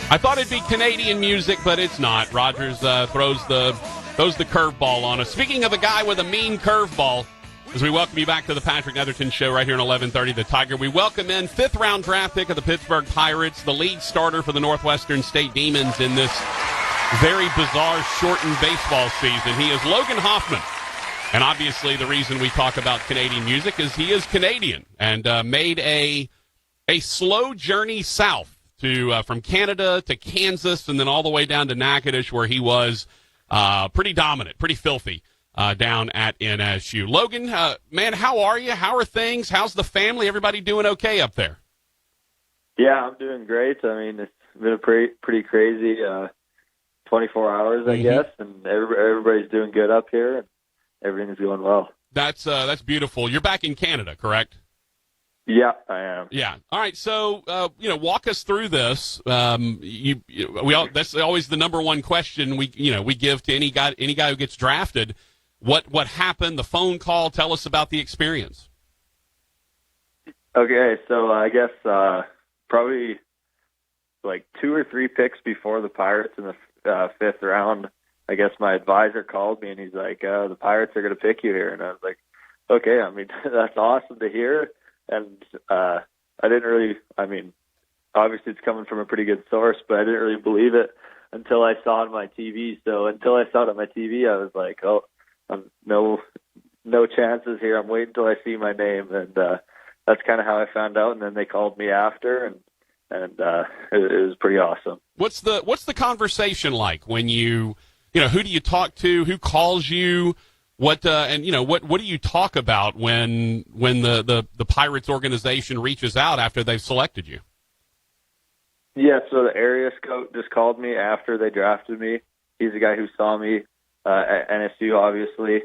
I thought it'd be Canadian music, but it's not. Rogers throws the curveball on us. Speaking of a guy with a mean curveball, as we welcome you back to the Patrick Netherton Show right here on 1130 The Tiger, we welcome in fifth-round draft pick of the Pittsburgh Pirates, the lead starter for the Northwestern State Demons in this very bizarre shortened baseball season. He is Logan Hofmann. And obviously the reason we talk about Canadian music is he is Canadian and made a slow journey south to from Canada to Kansas and then all the way down to Natchitoches, where he was pretty dominant, pretty filthy down at NSU. Logan, man, how are you? How are things? How's the family? Everybody doing okay up there? Yeah, I'm doing great. I mean, it's been a pretty crazy 24 hours, I guess, and everybody's doing good up here, and everything's going well. That's beautiful. You're back in Canada, correct? Yeah, I am. Yeah. All right. So, walk us through this. That's always the number one question we give to any guy who gets drafted. What happened? The phone call. Tell us about the experience. Okay. So I guess probably like 2 or 3 picks before the Pirates in the fifth round, I guess my advisor called me and he's like, the Pirates are going to pick you here. And I was like, okay, I mean, that's awesome to hear. And I didn't really, I mean, obviously it's coming from a pretty good source, but I didn't really believe it until I saw it on my TV. So until I saw it on my TV, I was like, oh, no chances here. I'm waiting until I see my name. And that's kind of how I found out. And then they called me after, and it was pretty awesome. What's the conversation like when who do you talk to? Who calls you? What do you talk about when the Pirates organization reaches out after they've selected you? Yeah, so the area scout just called me after they drafted me. He's the guy who saw me at NSU, obviously.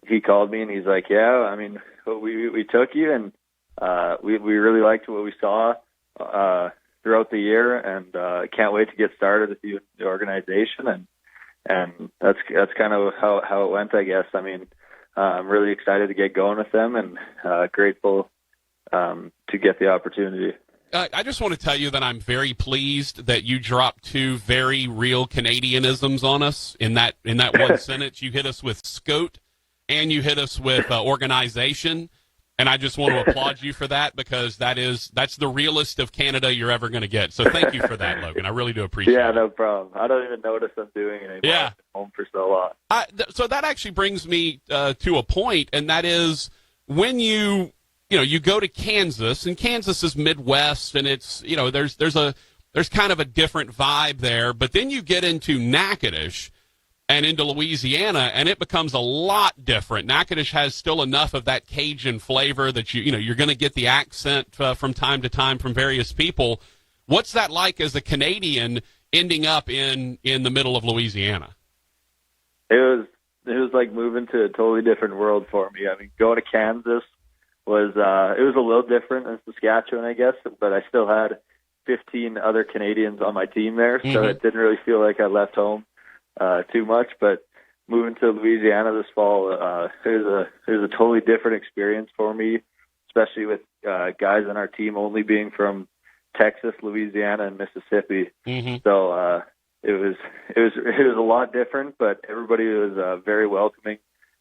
He called me and he's like, "Yeah, I mean, we took you and we really liked what we saw throughout the year, and can't wait to get started with you in the organization." And that's kind of how it went, I guess. I mean, I'm really excited to get going with them and grateful to get the opportunity. I just want to tell you that I'm very pleased that you dropped 2 very real Canadianisms on us in that one sentence. You hit us with scout and you hit us with organization. And I just want to applaud you for that, because that's the realest of Canada you're ever going to get. So thank you for that, Logan. I really do appreciate it. Yeah, no problem. I don't even notice I'm doing it anymore. Yeah. I've been home for so long. So that actually brings me to a point, and that is when you go to Kansas, and Kansas is Midwest, and it's there's kind of a different vibe there. But then you get into Natchitoches and into Louisiana, and it becomes a lot different. Natchitoches has still enough of that Cajun flavor that you're going to get the accent from time to time from various people. What's that like as a Canadian ending up in the middle of Louisiana? It was like moving to a totally different world for me. I mean, going to Kansas was it was a little different than Saskatchewan, I guess, but I still had 15 other Canadians on my team there, so it didn't really feel like I left home too much. But moving to Louisiana this fall, it was a totally different experience for me, especially with guys on our team only being from Texas, Louisiana, and Mississippi. So it was a lot different, but everybody was very welcoming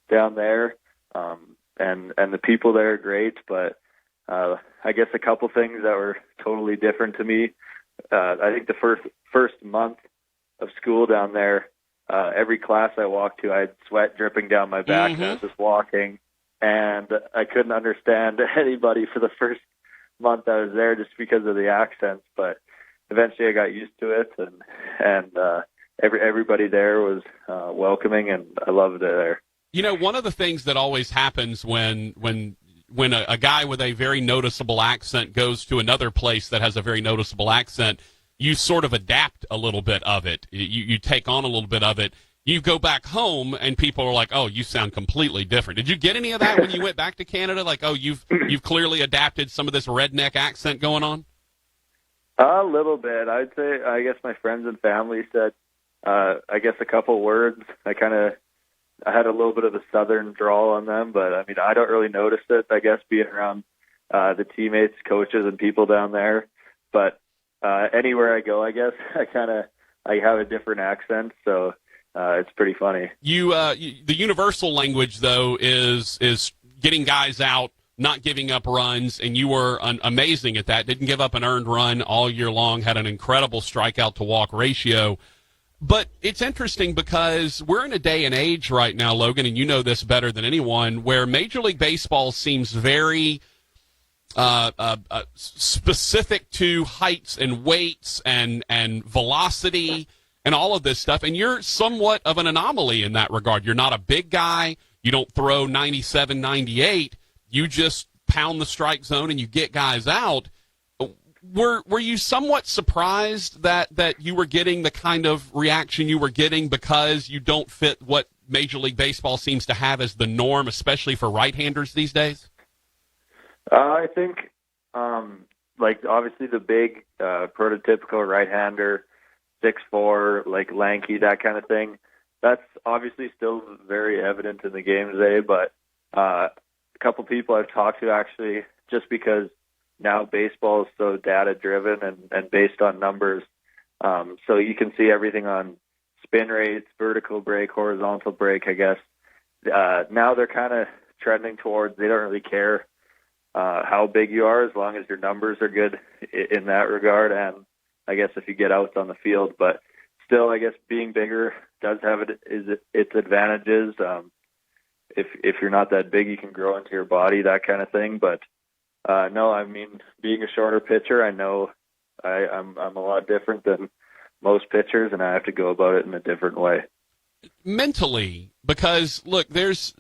down there, and the people there are great. But I guess a couple things that were totally different to me. I think the first month of school down there, every class I walked to, I had sweat dripping down my back, and I was just walking, and I couldn't understand anybody for the first month I was there just because of the accents. But eventually I got used to it, and everybody there was welcoming, and I loved it there. One of the things that always happens when a guy with a very noticeable accent goes to another place that has a very noticeable accent, you sort of adapt a little bit of it. You take on a little bit of it. You go back home, and people are like, "Oh, you sound completely different." Did you get any of that when you went back to Canada? Like, "Oh, you've clearly adapted some of this redneck accent going on"? A little bit, I'd say. I guess my friends and family said, I guess a couple words. I had a little bit of a southern drawl on them, but I mean, I don't really notice it. I guess being around the teammates, coaches, and people down there, but anywhere I go, I guess I have a different accent, so it's pretty funny. The universal language though is getting guys out, not giving up runs, and you were amazing at that. Didn't give up an earned run all year long, had an incredible strikeout to walk ratio. But it's interesting because we're in a day and age right now, Logan, and you know this better than anyone, where Major League Baseball seems very specific to heights and weights and velocity and all of this stuff, and you're somewhat of an anomaly in that regard. You're not a big guy. You don't throw 97, 98. You just pound the strike zone and you get guys out. Were you somewhat surprised that you were getting the kind of reaction you were getting because you don't fit what Major League Baseball seems to have as the norm, especially for right-handers these days? I think, obviously the big prototypical right-hander, 6'4", lanky, that kind of thing, that's obviously still very evident in the game today, but a couple people I've talked to actually, just because now baseball is so data-driven and based on numbers, so you can see everything on spin rates, vertical break, horizontal break, I guess. Now they're kind of trending towards they don't really care how big you are as long as your numbers are good in that regard, and I guess if you get outs on the field. But still, I guess being bigger does have its advantages. If you're not that big, you can grow into your body, that kind of thing. But no, I mean, being a shorter pitcher, I know I'm a lot different than most pitchers, and I have to go about it in a different way. Mentally, because look, there's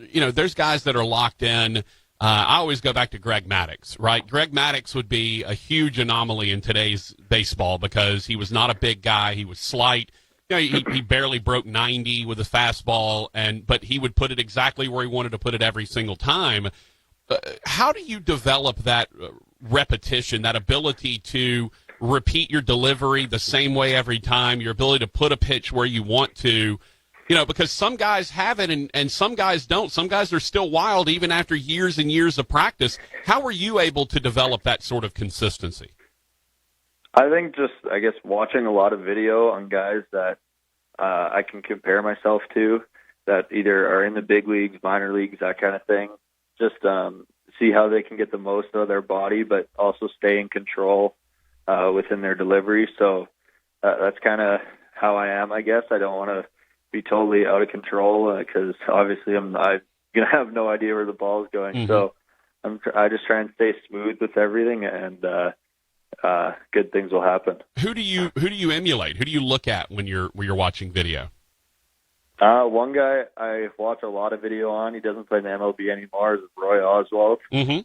guys that are locked in. I always go back to Greg Maddux, right? Greg Maddux would be a huge anomaly in today's baseball because he was not a big guy. He was slight. He barely broke 90 with a fastball, but he would put it exactly where he wanted to put it every single time. How do you develop that repetition, that ability to repeat your delivery the same way every time, your ability to put a pitch where you want to? Because some guys have it and some guys don't. Some guys are still wild even after years and years of practice. How were you able to develop that sort of consistency? I think watching a lot of video on guys that I can compare myself to that either are in the big leagues, minor leagues, that kind of thing. Just see how they can get the most out of their body, but also stay in control within their delivery. So that's kind of how I am, I guess. I don't want to be totally out of control because obviously I'm going to have no idea where the ball is going. Mm-hmm. So I just try and stay smooth with everything, and good things will happen. Who do you emulate? Who do you look at when you're watching video? One guy I watch a lot of video on. He doesn't play in the MLB anymore. Is Roy Oswalt. Mm-hmm.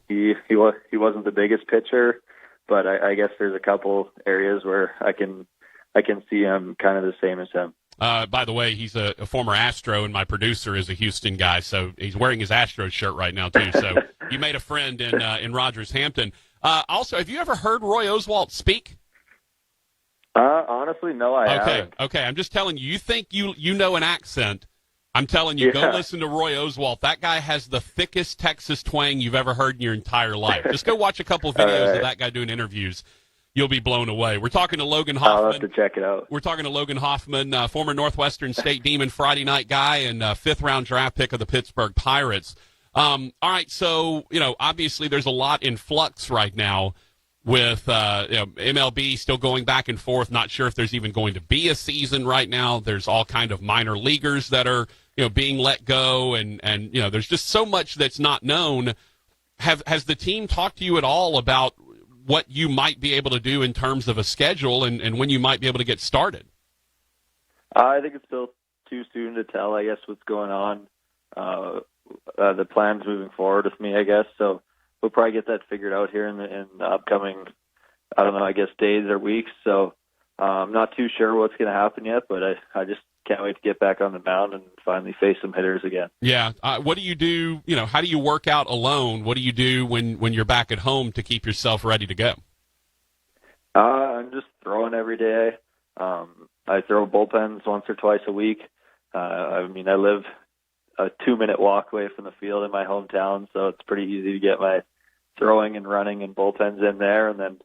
He wasn't the biggest pitcher, but I guess there's a couple areas where I can see him kind of the same as him. By the way, he's a former Astro, and my producer is a Houston guy, so he's wearing his Astros shirt right now too. So you made a friend in Rogers Hampton. Also, have you ever heard Roy Oswalt speak? Honestly, no, I haven't. Okay. I'm just telling you. You think you know an accent? I'm telling you, Go listen to Roy Oswalt. That guy has the thickest Texas twang you've ever heard in your entire life. Just go watch a couple of videos of that guy doing interviews. You'll be blown away. We're talking to Logan Hofmann. I'll have to check it out. We're talking to Logan Hofmann, former Northwestern State Demon Friday night guy and fifth-round draft pick of the Pittsburgh Pirates. All right, so, obviously there's a lot in flux right now with MLB still going back and forth. Not sure if there's even going to be a season right now. There's all kind of minor leaguers that are, being let go, and there's just so much that's not known. Has the team talked to you at all about what you might be able to do in terms of a schedule and when you might be able to get started? I think it's still too soon to tell, I guess, what's going on. The plans moving forward with me, I guess. So we'll probably get that figured out here in the upcoming, I don't know, I guess days or weeks. So I'm not too sure what's going to happen yet, but I just can't wait to get back on the mound and finally face some hitters again. Yeah. What do you do? How do you work out alone? What do you do when you're back at home to keep yourself ready to go? I'm just throwing every day. I throw bullpens once or twice a week. I live a 2-minute walk away from the field in my hometown, so it's pretty easy to get my throwing and running and bullpens in there. And then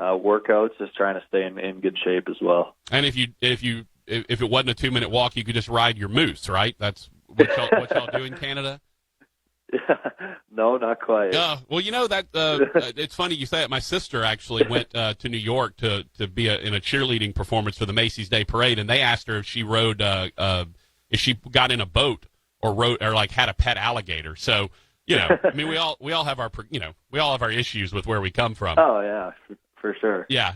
workouts, just trying to stay in good shape as well. And if it wasn't a 2-minute walk, you could just ride your moose, right? That's what y'all do in Canada. No, not quite. Well, you know that it's funny you say it. My sister actually went to New York to be in a cheerleading performance for the Macy's Day Parade, and they asked her if she rode, if she got in a boat or rode or like had a pet alligator. So I mean, we all have our we all have our issues with where we come from. Oh yeah, for sure. Yeah.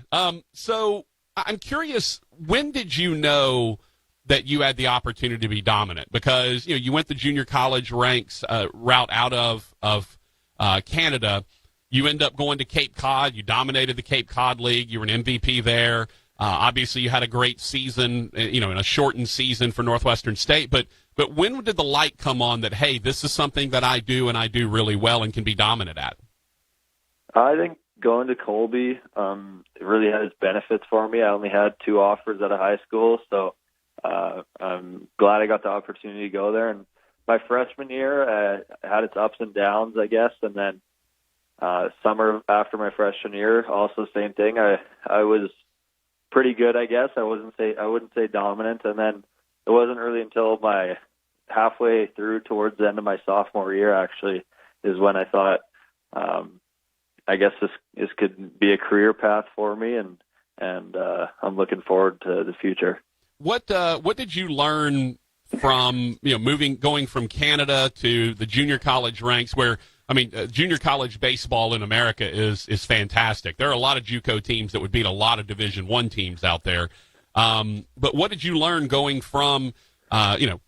So I'm curious, when did you know that you had the opportunity to be dominant? Because you went the junior college ranks route out of Canada. You end up going to Cape Cod. You dominated the Cape Cod League. You were an MVP there. Obviously, you had a great season, in a shortened season for Northwestern State. But when did the light come on that, hey, this is something that I do and I do really well and can be dominant at? I think going to Colby it really had its benefits for me. I only had 2 offers out of high school, so I'm glad I got the opportunity to go there. And my freshman year had its ups and downs, I guess. And then summer after my freshman year, also same thing. I was pretty good, I guess. I wouldn't say dominant. And then it wasn't really until my halfway through towards the end of my sophomore year, actually, is when I thought, I guess this could be a career path for me, and I'm looking forward to the future. What did you learn from going from Canada to the junior college ranks? Where junior college baseball in America is fantastic. There are a lot of JUCO teams that would beat a lot of Division I teams out there. But what did you learn going from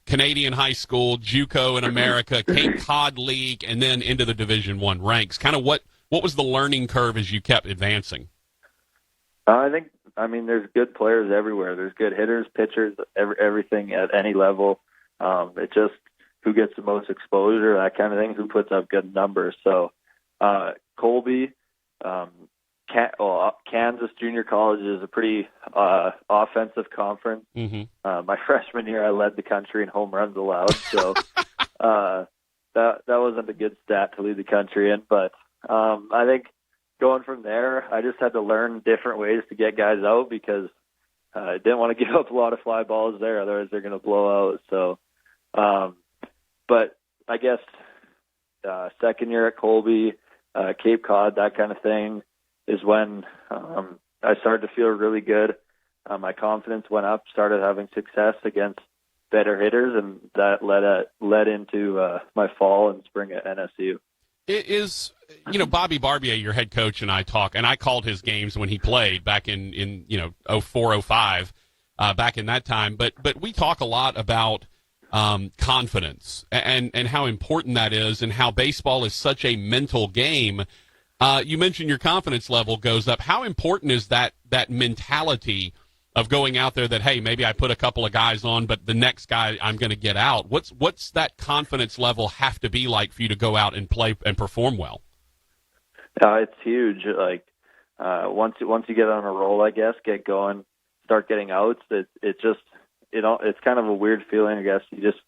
Canadian high school, JUCO in America, Cape Cod League, and then into the Division I ranks? Kind of what was the learning curve as you kept advancing? I think, there's good players everywhere. There's good hitters, pitchers, everything at any level. It's just who gets the most exposure, that kind of thing, who puts up good numbers. So Colby, Kansas Junior College is a pretty offensive conference. Mm-hmm. My freshman year, I led the country in home runs allowed. So that wasn't a good stat to lead the country in. But I think going from there, I just had to learn different ways to get guys out because I didn't want to give up a lot of fly balls there. Otherwise, they're going to blow out. So, but I guess second year at Colby, Cape Cod, that kind of thing, is when I started to feel really good. My confidence went up, started having success against better hitters, and that led into my fall and spring at NSU. It is, Bobby Barba, your head coach, and I talk, and I called his games when he played back in 04, 05, back in that time. But we talk a lot about confidence and how important that is, and how baseball is such a mental game. You mentioned your confidence level goes up. How important is that mentality of going out there that, hey, maybe I put a couple of guys on, but the next guy I'm going to get out? What's that confidence level have to be like for you to go out and play and perform well? It's huge. Like once you get on a roll, I guess, get going, start getting outs. It's kind of a weird feeling, I guess. You just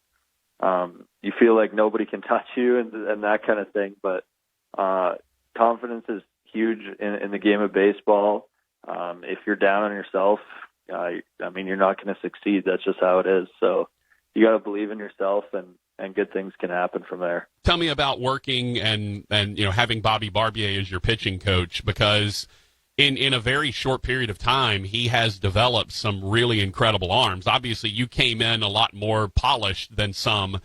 you feel like nobody can touch you and that kind of thing. But confidence is huge in the game of baseball. If you're down on yourself, you're not going to succeed. That's just how it is. So you got to believe in yourself, and good things can happen from there. Tell me about working and having Bobby Barba as your pitching coach, because in a very short period of time, he has developed some really incredible arms. Obviously, you came in a lot more polished than some,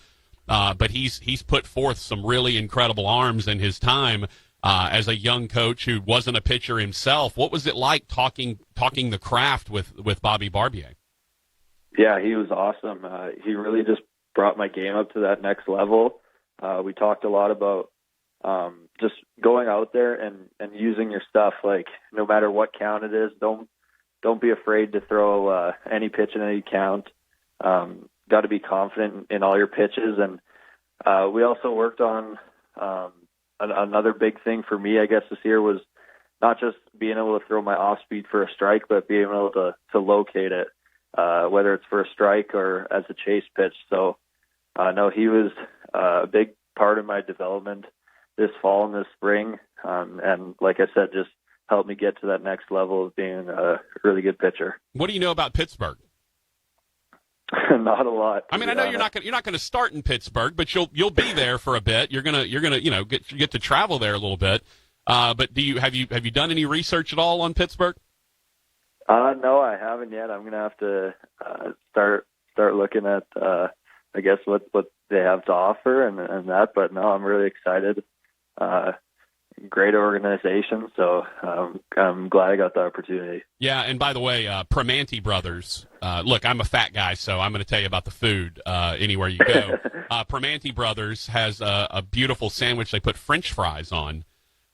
but he's put forth some really incredible arms in his time. As a young coach who wasn't a pitcher himself, what was it like talking the craft with Bobby Barba? Yeah, he was awesome. He really just brought my game up to that next level. We talked a lot about just going out there and using your stuff. Like, no matter what count it is, don't be afraid to throw any pitch in any count. Got to be confident in all your pitches. And we also worked on another big thing for me, I guess, this year was not just being able to throw my off speed for a strike, but being able to locate it, whether it's for a strike or as a chase pitch. So, no, he was a big part of my development this fall and this spring. And like I said, just help me get to that next level of being a really good pitcher. What do you know about Pittsburgh? Not a lot. I mean, I know you're not going to start in Pittsburgh, but you'll be there for a bit. You're gonna get to travel there a little bit. But have you done any research at all on Pittsburgh? No, I haven't yet. I'm gonna have to start looking at I guess what they have to offer and that. But no, I'm really excited. Great organization, so I'm glad I got the opportunity. Yeah, and by the way, Primanti Brothers. Look, I'm a fat guy, so I'm going to tell you about the food anywhere you go. Primanti Brothers has a beautiful sandwich. They put French fries on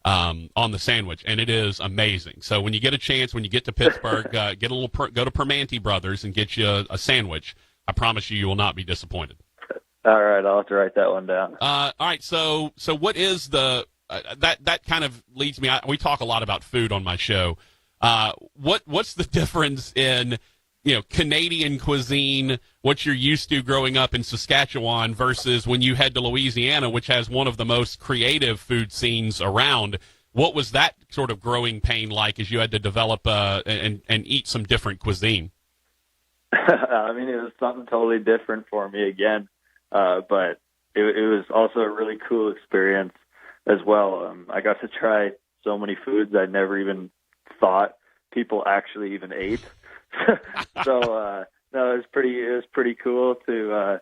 the sandwich, and it is amazing. So when you get a chance, when you get to Pittsburgh, go to Primanti Brothers and get you a sandwich. I promise you will not be disappointed. All right, I'll have to write that one down. All right, so what is the that kind of leads me. We talk a lot about food on my show. What's the difference in Canadian cuisine, what you're used to growing up in Saskatchewan, versus when you head to Louisiana, which has one of the most creative food scenes around? What was that sort of growing pain like as you had to develop and eat some different cuisine? I mean, it was something totally different for me again, but it was also a really cool experience as well. I got to try so many foods I never even thought people actually even ate. So no, it was pretty cool to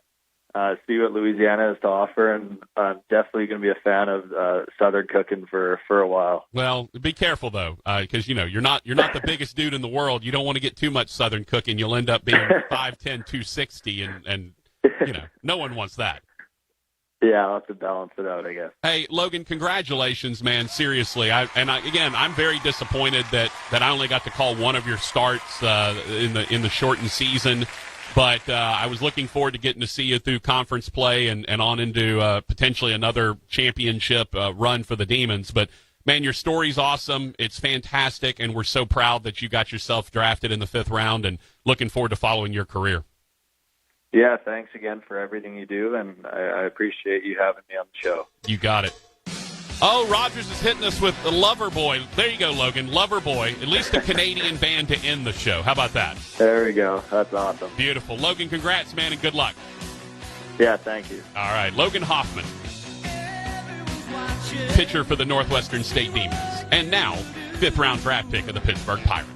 see what Louisiana has to offer, and I'm definitely going to be a fan of Southern cooking for a while. Well, be careful though, because you're not the biggest dude in the world. You don't want to get too much Southern cooking. You'll end up being 5'10", 260, and no one wants that. Yeah, I'll have to balance it out, I guess. Hey, Logan, congratulations, man. Seriously. I'm very disappointed that I only got to call one of your starts in the shortened season. But I was looking forward to getting to see you through conference play and on into potentially another championship run for the Demons. But, man, your story's awesome. It's fantastic, and we're so proud that you got yourself drafted in the 5th round, and looking forward to following your career. Yeah, thanks again for everything you do, and I appreciate you having me on the show. You got it. Oh, Rogers is hitting us with the Lover Boy. There you go, Logan. Lover Boy. At least a Canadian band to end the show. How about that? There we go. That's awesome. Beautiful. Logan, congrats, man, and good luck. Yeah, thank you. All right, Logan Hofmann, pitcher for the Northwestern State Demons, and now 5th round draft pick of the Pittsburgh Pirates.